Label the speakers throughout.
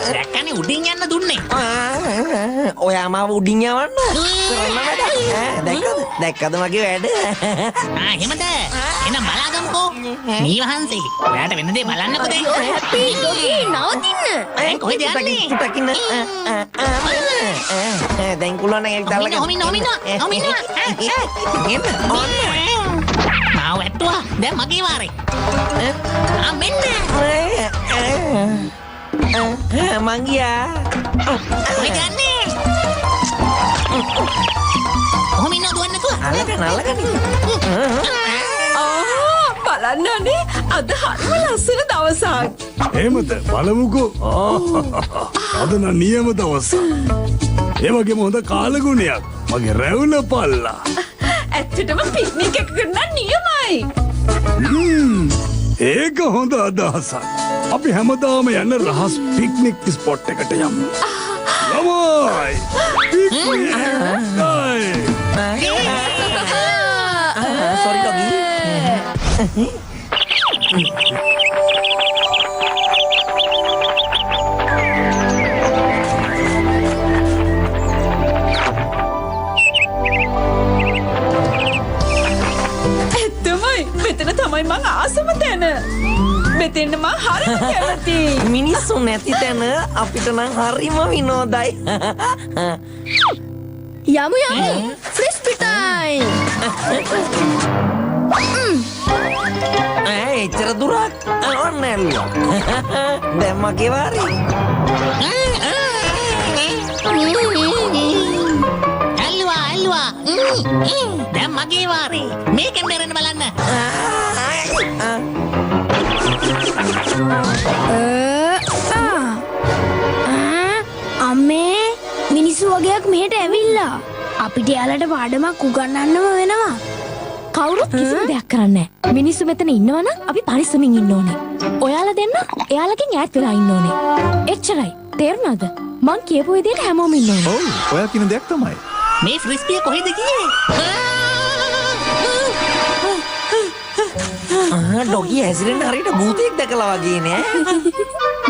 Speaker 1: දැක්කනේ උඩින් යන්න දුන්නේ.
Speaker 2: ඔයා මාව උඩින් යවන්න කරන්න වැඩ. දැක්කද මගේ වැඩ?
Speaker 1: එහෙමද? එහෙනම් බලාගමුකෝ. මේ වහන්සේ. ඔයාට වෙන දේ බලන්නකෝ දැන්.
Speaker 3: හැපි ඩොගි නවතින්න.
Speaker 1: කොහෙද යන්නේ?
Speaker 2: පුටකින්න. දැන් කුලන එක දාලා.
Speaker 1: හොමින්න. මාව ඇට්ටුවා. දැන් මගේ වාරේ. මෙන්න.
Speaker 2: මං ගියා.
Speaker 1: කොහෙද යන්නේ? හොමින්න දුවන්න නැතුව.
Speaker 2: අල්ලගන්න.
Speaker 3: බලන්නනේ අද හරිම ලස්සන දවසක්.
Speaker 4: එහෙමද? බලමුකෝ. අද නම් නියම දවසක්. ඒ වගේම හොඳ කාලගුණයක්. මගේ රැවුල පල්ලා.
Speaker 3: ඇත්තටම පික්නික් එකකට නම් නියමයි.
Speaker 4: ඒක හොඳ අදහසක්. අපි හැමදාම යන රහස් පික්නික් ස්පොට් එකට යමු. ළමයි!
Speaker 2: Sorry doggy.
Speaker 3: ඇත්තමයි මෙතන තමයි මං ආසම තැන. මෙතෙන්න මං හරිම කැමතියි.
Speaker 2: මිනිස්සු නැති තැන අපිට නම් හරිම විනෝදයි.
Speaker 3: යමු ෆ්‍රිස්බි ටයිම්.
Speaker 2: එච්චර දුරක් ඔන්න ඇල්ලුවා. දැන් මගේ වාරේ.
Speaker 1: ඇල්ලුවා. දැන් මගේ වාරේ. මේකෙන් මෙරෙන්න බලන්න.
Speaker 5: අම්මේ මිනිස්සු වගේක් මෙහෙට ඇවිල්ලා අපිට යාලට පාඩමක් උගන්වන්නම වෙනවා.
Speaker 6: කවුරුත් කිසිම දෙයක් කරන්නේ නැහැ. මිනිස්සු මෙතන ඉන්නවනම් අපි පරිස්සමින් ඉන්න ඕනේ. ඔයාලා දෙන්න එයාලගෙන් ඈත් වෙලා ඉන්න ඕනේ. එච්චරයි. තේරුණාද? මං කියපු විදිහට හැමෝම ඉන්න ඕනේ.
Speaker 7: ඔව් ඔයා කියන දෙයක් තමයි.
Speaker 1: මේ ෆ්‍රිස්බිය කොහෙද ගියේ?
Speaker 2: ඩොගී හැසිරෙන්න හරියට භූතයෙක් දැකලා වගේ නෑ.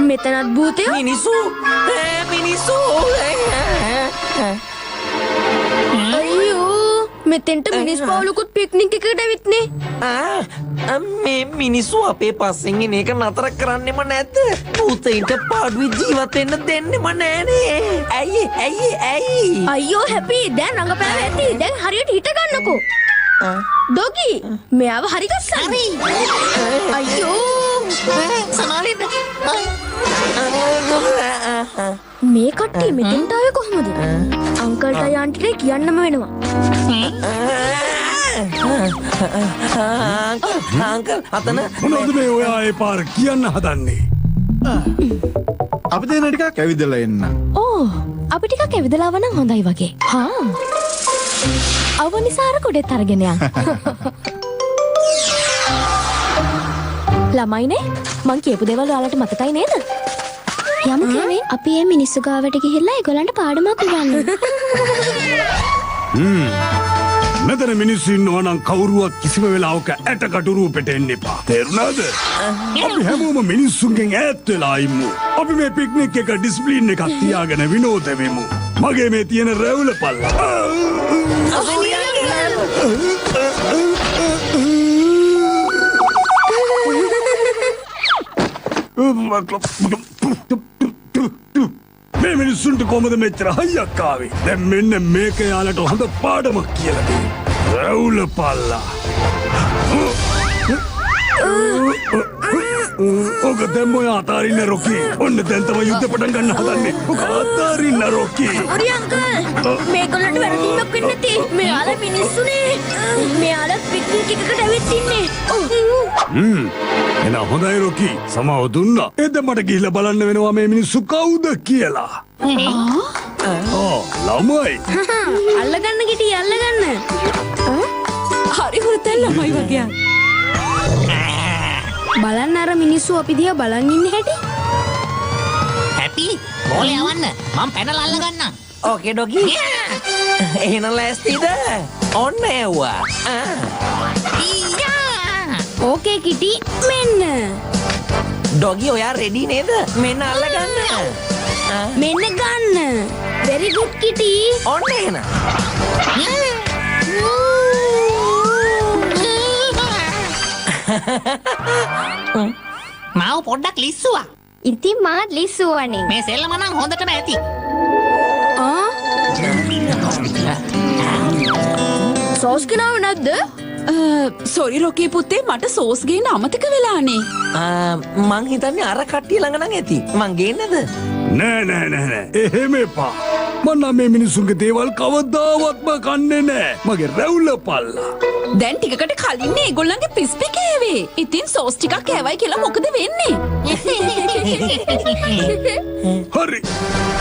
Speaker 5: මෙතනත් භූතයෝ
Speaker 2: මිනිස්සු
Speaker 5: අයියෝ මෙතෙන්ට මිනිස් පවුලකුත් පික්නික් එකකට ඇවිත්නේ.
Speaker 2: මේ මිනිස්සු අපේ පස්සෙන් එන එක නතර කරන්නෙම නැද්ද? භූතයින්ට පාඩුවේ ජීවත් වෙන්න දෙන්නෙම නෑනේ. ඇයි?
Speaker 5: අයියෝ හැපි දැන් රඟපෑම ඇති. දැන් හරියට හිට ගන්නකෝ. ඩොගි මෙයාව හරි ගස්සන්න. අයියෝ
Speaker 1: සමාවෙන්න.
Speaker 5: මේ කට්ටිය මෙතෙන්ට ආවේ කොහොමද? අංකල්ට ආන්ටිට කියන්නම වෙනවා.
Speaker 2: අංකල් අතන
Speaker 4: මොනවද මේ ඔයා ඒ පාර කියන්න හදන්නේ?
Speaker 7: අපි දෙන්න ටිකක් ඇවිදලා එන්න.
Speaker 6: ඕ අපි ටිකක් ඇවිදලා වනම් හොඳයි වගේ. හා අවනිසාර කොඩෙත් අරගෙන යන්න. ළමයිනේ මං කියපු දේවල් ඔයාලට මතකයි නේද?
Speaker 5: යමු කියන්නේ අපි මේ මිනිස්සු ගාවට ගිහිල්ලා ඒගොල්ලන්ට පාඩමක් උගන්වමු.
Speaker 4: මෙතන මිනිස්සු ඉන්නවා නම් කවුරුවත් කිසිම වෙලාවක ඇටකටු රූපෙට එන්න එපා. තේරුණාද? අපි හැමෝම මිනිස්සුන්ගෙන් ඈත් වෙලා ඉමු. අපි මේ පික්නික් එක ඩිස්ප්ලින් එකක් තියාගෙන විනෝද වෙමු. මගේ මේ තියෙන රැවුල පල්ලා. මේ මිනිස්සුන්ට කොහමද මෙච්චර හයියක් ආවේ? දැන් මෙන්න මේක යාලට හොඳ පාඩමක් කියලා දෙන්න. රැවුල පල්ලා. ඔක දැන් මොය අතාරින්න රොකි. ඔන්න දැන් තමයි යුද්ධ පටන් ගන්න හදන්නේ. ඔක අතාරින්න රොකි.
Speaker 5: හරි අංකල් මේගොල්ලන්ට වැරදීමක් වෙන්නේ නැති. මෙයාලා මිනිස්සුනේ. මෙයාලා පික්නික් එකකට ඇවිත් ඉන්නේ.
Speaker 4: එන හොඳයි රොකි. සමාව දුන්නා. එද මට ගිහිල්ලා බලන්න වෙනවා මේ මිනිස්සු කවුද කියලා. ළමයි.
Speaker 5: අල්ලගන්න ගිටි අල්ලගන්න.
Speaker 3: හරි හුරුතල් ළමයි වගේ.
Speaker 5: බලන්න අර මිනිස්සු අපි දිහා බලන් ඉන්නේ හැටි.
Speaker 1: හැපි බෝලේ යවන්න. මම පැනලා අල්ල ගන්නම්.
Speaker 2: ඕකේ ඩොගී. එහෙනම් ලෑස්තිද? ඔන්න ඇව්වා.
Speaker 5: ඕකේ කිටි මෙන්න.
Speaker 2: ඩොගි ඔයා රෙඩි නේද? මෙන්න අල්ලගන්න.
Speaker 5: මෙන්න ගන්න. very good කිටි.
Speaker 2: ඔන්න එහෙනම්.
Speaker 1: මාව පොඩ්ඩක් ලිස්සුවා.
Speaker 5: ඉතින් මාත් ලිස්සුවනේ.
Speaker 1: මේ සෙල්ලම නම් හොඳටම ඇති.
Speaker 5: සෝස් ගෙනාව නැද්ද?
Speaker 3: සොරි රොකී පුතේ මට සෝස් ගේන්න අමතක වෙලානේ.
Speaker 2: මං හිතන්නේ අර කට්ටිය ළඟ නම් ඇති. මං ගේන්නද?
Speaker 4: නෑ එහෙම එපා. මම මේ මිනිසුන්ගේ දේවල් කවදාවත්ම කන්නේ නෑ. මගේ රැවුල පල්ලා.
Speaker 3: දැන් ටිකකට කලින් ඒගොල්ලන්ගේ පිස්පි කෑවේ. ඉතින් සෝස් ටිකක් කෑවයි කියලා මොකද වෙන්නේ?
Speaker 4: හරි.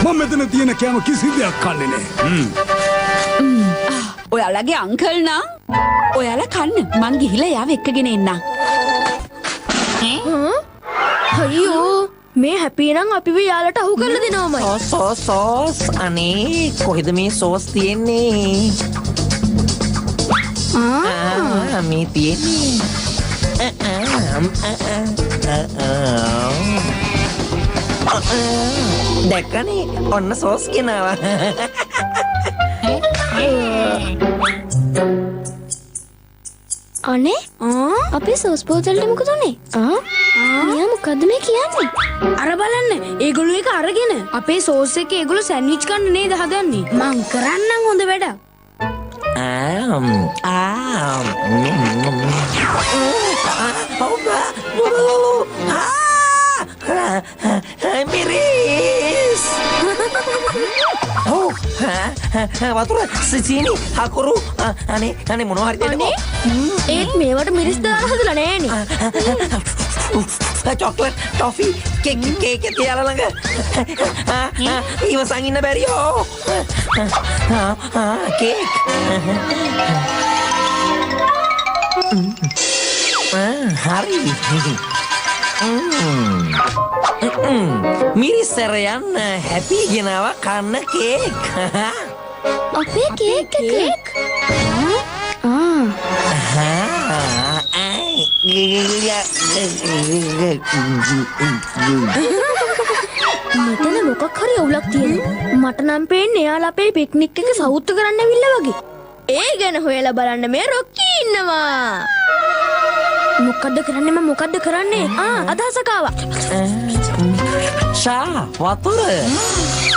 Speaker 4: මම මෙතන තියෙන කෑම කිසි දෙයක් කන්නේ නෑ.
Speaker 3: ඔයාලගේ අංකල් නම් ඔයාලා කන්න. මං ගිහිල්ලා යාව එක්කගෙන එන්නම්.
Speaker 5: අයියෝ මේ හැපි නම් අපිව යාලට අහු කරලා දෙනවමයි.
Speaker 2: සෝස් අනේ කොහෙද මේ සෝස් තියෙන්නේ? මේ තියෙන්නේ. දැක්කනේ ඔන්න සෝස් ගෙනාවා.
Speaker 5: අනේ අපේ සෝස් බෝතලෙට මොකද උනේ? මෙයා මොකද්ද මේ කියන්නේ? අර බලන්න ඒගොල්ලෝ එක අරගෙන අපේ සෝස් එකේ ඒගොල්ලෝ සෑන්ඩ්විච් ගන්න නේද හදන්නේ? මං කරන්නම් හොඳ වැඩක්.
Speaker 2: මිරිස් වතුර සීනි හකුරු අනේ මොනවා හරි දෙන්නකෝ.
Speaker 5: ඒත් මේවට මිරිස් දාලා හදලා නෑනේ.
Speaker 2: චොක්ලට් ටොෆි කේක් තියාලා ළඟ ඉවසන් ඉන්න බැරියෝ. කේක් හරි. මිරිස් සැරයන් හැපි ගෙනාවා කන්න කේක්.
Speaker 5: අපේ කේක් එක. මෙතන මොකක් හරි අවුලක් තියෙනවා. මට නම් පේන්නේ එයාලා අපේ පික්නික් එක සවුත් කරන්න ඇවිල්ලා වගේ. ඒ ගැන හොයලා බලන්න මේ රොක්කී ඉන්නවා. මොකද්ද කරන්නේ? අදහසක් ආවා.
Speaker 2: ෂා වතුර.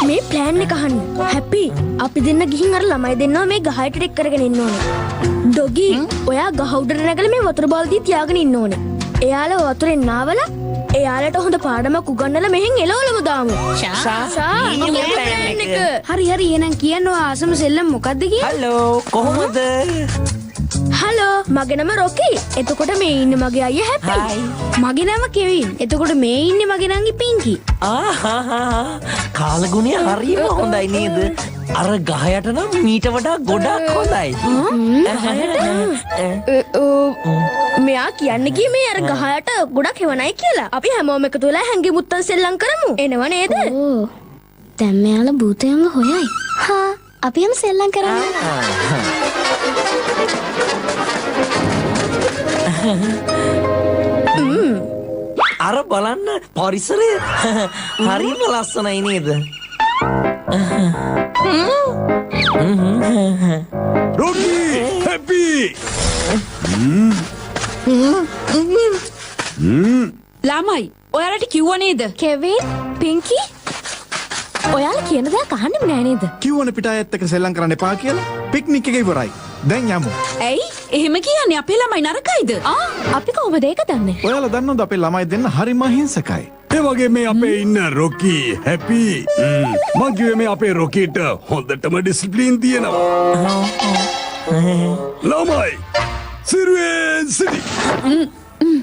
Speaker 5: මේ ප්ලෑන් එක අහන්න. හැපි අපි දෙන්න ගිහින් අර ළමයි දෙන්නවා මේ ගහයට ටෙක් කරගෙන ඉන්න ඕනේ. ඩොගි ඔයා ගහ උඩට නැගලා මේ වතුර බාල්දිය තියාගෙන ඉන්න ඕනේ. එයාලා වතුරෙන් නාවලා එයාලට හොඳ පාඩමක් උගන්වලා මෙහෙන් එලවලමු දාමු. හරි එහෙනම් කියනවා ආසම සෙල්ලම් මොකද්ද කියන්නේ?
Speaker 2: හලෝ කොහොමද?
Speaker 5: හලෝ මගේ නම රොකි. එතකොට මේ ඉන්නේ මගේ අයියා හැපි. මගේ නම කෙවින්. එතකොට මේ ඉන්නේ මගේ නංගි පින්කි.
Speaker 2: කාලගුණය හරිම හොඳයි නේද? අර ගහයට නම් මීට වඩා ගොඩක් හොඳයි.
Speaker 5: මෙයා කියන්නේ කී මේ අර ගහයට ගොඩක් හේවණයි කියලා. අපි හැමෝම එකතු වෙලා හැංගි මුත්තන් සෙල්ලම් කරමු. එනව නේද? දැන් මෙයාලා භූතයන්ව හොයයි. අපි යමු සෙල්ලම් කරන්න.
Speaker 2: අර බලන්න පරිසරය හරිම ලස්සනයි නේද?
Speaker 4: රොකි හැපි.
Speaker 3: ළමයි ඔයාලට කිව්වා නේද?
Speaker 6: කෙවින් පින්කි ඔයාලා කියන දේ අහන්නෙම නෑ නේද?
Speaker 7: කිව්වනේ පිටායත් එක්ක සෙල්ලම් කරන්න එපා කියලා. පික්නික් එක ඉවරයි. දැන් යමු.
Speaker 3: ඇයි එහෙම කියන්නේ? අපේ ළමයි නරකයිද?
Speaker 6: අපි කොහොමද ඒක දන්නේ?
Speaker 7: ඔයාලා දන්නවද අපේ ළමයි දෙන්න හරිම හිංසකයි.
Speaker 4: ඒ වගේ මේ අපේ ඉන්න රොකි හැපි. මං කිව්වේ මේ අපේ රොකිට හොඳටම ඩිසිප්ලින් තියෙනවා. ළමයි සිරුවෙන් සිටි.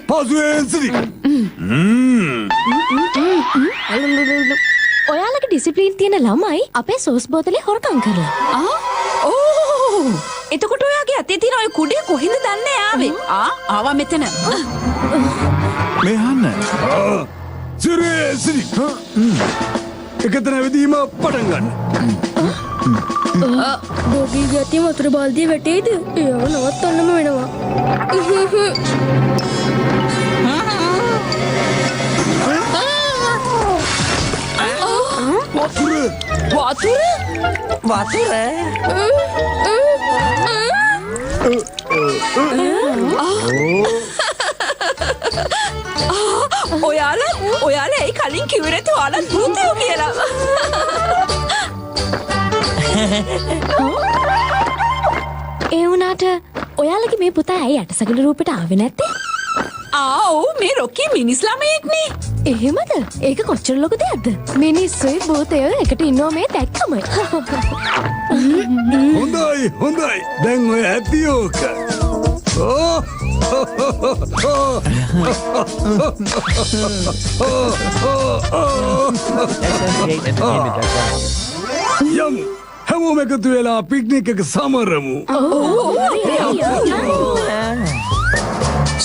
Speaker 4: පසුවෙන් සිටි.
Speaker 6: ඔයාලගේ ඩිසිප්ලින් තියෙන ළමයි අපේ සෝස් බෝතලේ හොරකම් කරලා.
Speaker 3: එතකොට ඔයාගේ අතේ තියෙන ඔය කුඩේ කොහෙන්ද දන්නේ ආවේ? ආවා මෙතන.
Speaker 7: මේ අහන්න.
Speaker 4: සිරුවෙන් සිටි. එකතන වෙදීම පටන් ගන්න.
Speaker 5: ඩොගී ගතිය වතුර බාල්දිය වැටේද? ඒව නවත්තන්නම වෙනවා.
Speaker 2: වතුර
Speaker 3: ඔයාලා ඒ කලින් කිව්වේ නැති ඔයාලා භූතයෝ කියලා.
Speaker 6: ඒ වුණාට ඔයාලගේ මේ පුතා ඇයි ඇටසැකිලි රූපෙට ආවේ නැත්තේ?
Speaker 3: ඔව් මේ රොකී මිනිස් ළමයෙක්නේ.
Speaker 6: එහෙමද? ඒක කොච්චර ලොකු දෙයක්ද? මිනිස්සුයි භූතයෝ එකට ඉන්නවා මේ දැක්කම.
Speaker 4: හොඳයි දැන් ඔය ඇතියෝක යම් හැමෝම එකතු වෙලා පික්නික් එක සමරමු.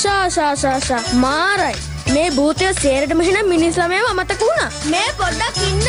Speaker 5: ෂා මාරයි. මේ භූතය සේරටම එහෙනම් මිනිස් ළමයාව අමතක වුණා. මේ පොඩ්ඩක් ඉන්න.